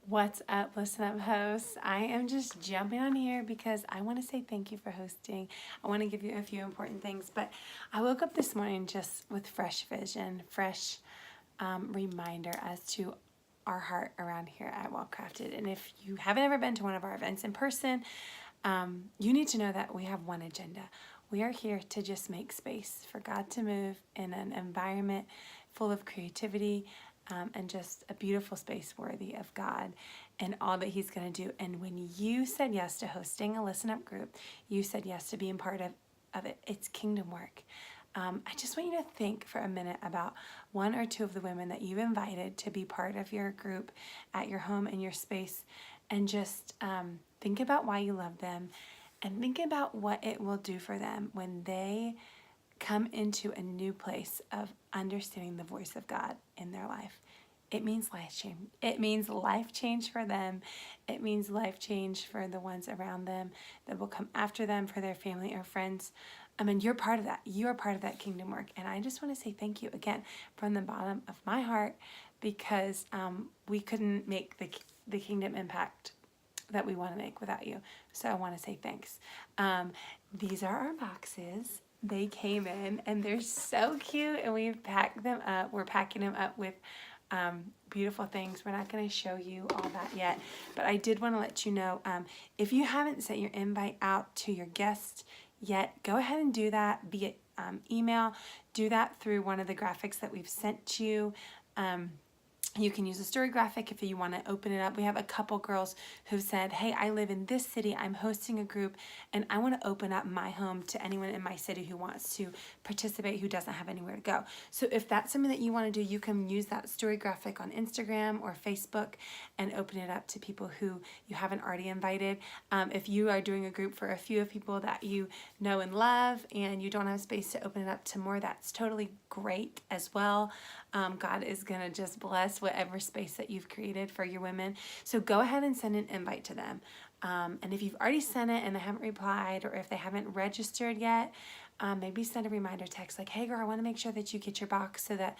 What's up, Listen Up hosts? I am just jumping on here because I want to say thank you for hosting. I want to give you a few important things, but I woke up this morning just with fresh vision, fresh reminder as to our heart around here at Well Crafted. And if you haven't ever been to one of our events in person, you need to know that we have one agenda. We are here to just make space for God to move in an environment full of creativity, and just a beautiful space worthy of God and all that He's going to do. And when you said yes to hosting a Listen Up group, you said yes to being part of it. It's kingdom work. I just want you to think for a minute about one or two of the women that you've invited to be part of your group at your home and your space, and just think about why you love them and think about what it will do for them when they come into a new place of understanding the voice of God in their life. It means life change. It means life change for them. It means life change for the ones around them that will come after them, for their family or friends. I mean, you're part of that. You are part of that kingdom work. And I just want to say thank you again from the bottom of my heart, because we couldn't make the kingdom impact that we want to make without you. So I want to say thanks. These are our boxes. They came in and they're so cute, and we've packed them up. We're packing them up with beautiful things. We're not going to show you all that yet, but I did want to let you know, if you haven't sent your invite out to your guests yet, go ahead and do that via email. Do that through one of the graphics that we've sent you. You can use a story graphic if you want to open it up. We have a couple girls who said, hey, I live in this city, I'm hosting a group, and I want to open up my home to anyone in my city who wants to participate, who doesn't have anywhere to go. So if that's something that you want to do, you can use that story graphic on Instagram or Facebook and open it up to people who you haven't already invited. If you are doing a group for a few of people that you know and love and you don't have space to open it up to more, that's totally great as well. God is going to just bless whatever space that you've created for your women. So go ahead and send an invite to them. And if you've already sent it and they haven't replied, or if they haven't registered yet, maybe send a reminder text like, hey girl, I want to make sure that you get your box so that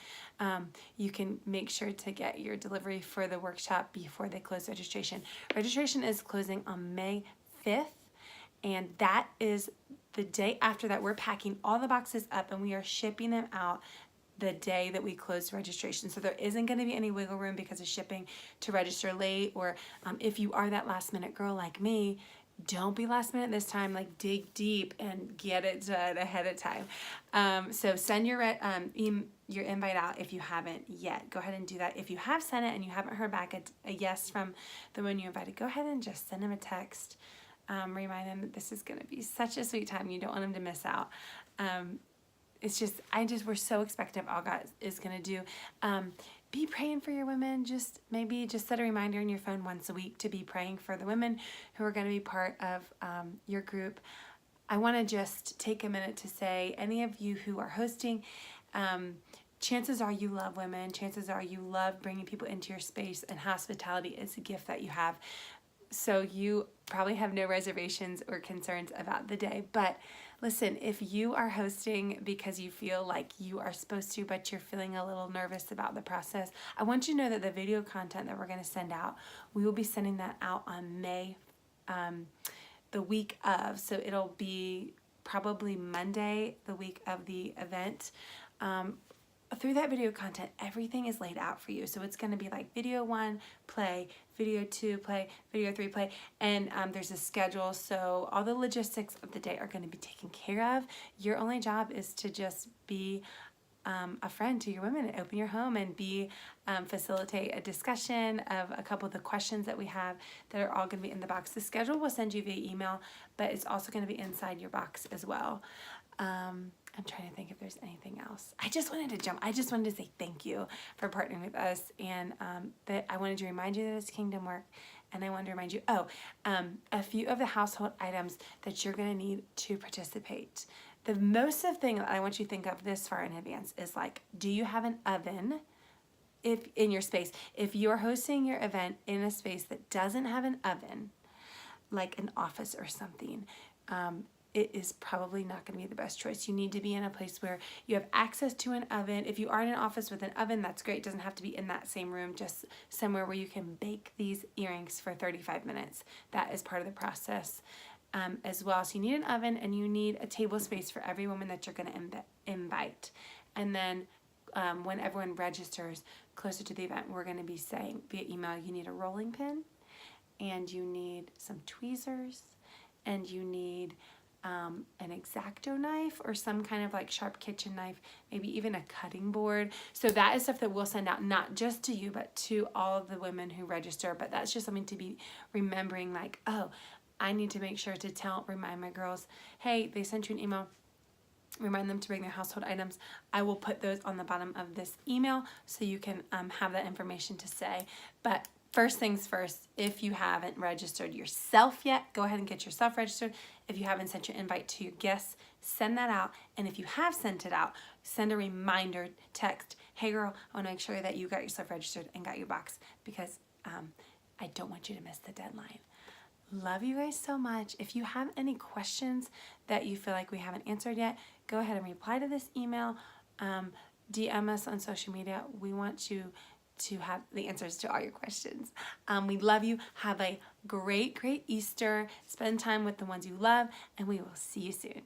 you can make sure to get your delivery for the workshop before they close registration. Registration is closing on May 5th. And that is the day after that. We're packing all the boxes up and we are shipping them out the day that we close registration. So there isn't going to be any wiggle room because of shipping to register late, or if you are that last minute girl like me, don't be last minute this time. Like, dig deep and get it done ahead of time. So send your invite out if you haven't yet. Go ahead and do that. If you have sent it and you haven't heard back a yes from the one you invited, go ahead and just send them a text. Remind them that this is going to be such a sweet time. You don't want them to miss out. It's just, we're so expectant of all God is going to do. Be praying for your women. Maybe set a reminder in your phone once a week to be praying for the women who are going to be part of your group. I want to just take a minute to say, any of you who are hosting, chances are you love women. Chances are you love bringing people into your space, and hospitality is a gift that you have. So you probably have no reservations or concerns about the day. But listen, if you are hosting because you feel like you are supposed to, but you're feeling a little nervous about the process, I want you to know that the video content that we're going to send out, we will be sending that out on May, the week of. So it'll be probably Monday, the week of the event. Through that video content, everything is laid out for you. So it's going to be like video 1, play, video 2, play, video 3, play, and there's a schedule. So all the logistics of the day are going to be taken care of. Your only job is to just be a friend to your women and open your home and facilitate a discussion of a couple of the questions that we have that are all going to be in the box. The schedule will send you via email, but it's also going to be inside your box as well. I'm trying to think if there's anything else. I just wanted to say thank you for partnering with us, and that I wanted to remind you that it's kingdom work, and I wanted to remind you, a few of the household items that you're going to need to participate. The most of thing that I want you to think of this far in advance is like, do you have an oven in your space? If you're hosting your event in a space that doesn't have an oven, like an office or something, it is probably not going to be the best choice. You need to be in a place where you have access to an oven. If you are in an office with an oven, that's great. It doesn't have to be in that same room, just somewhere where you can bake these earrings for 35 minutes. That is part of the process as well. So you need an oven and you need a table space for every woman that you're going to invite. And then when everyone registers closer to the event, we're going to be saying via email, you need a rolling pin and you need some tweezers and you need an X-Acto knife or some kind of like sharp kitchen knife, maybe even a cutting board. So that is stuff that we'll send out, not just to you, but to all of the women who register. But that's just something to be remembering, like, oh, I need to make sure to remind my girls, hey, they sent you an email. Remind them to bring their household items. I will put those on the bottom of this email so you can have that information to say. But first things first, if you haven't registered yourself yet, go ahead and get yourself registered. If you haven't sent your invite to your guests, send that out. And if you have sent it out, send a reminder text. Hey girl, I want to make sure that you got yourself registered and got your box, because I don't want you to miss the deadline. Love you guys so much. If you have any questions that you feel like we haven't answered yet, go ahead and reply to this email. DM us on social media. We want you to have the answers to all your questions. We love you. Have a great Easter. Spend time with the ones you love, and we will see you soon.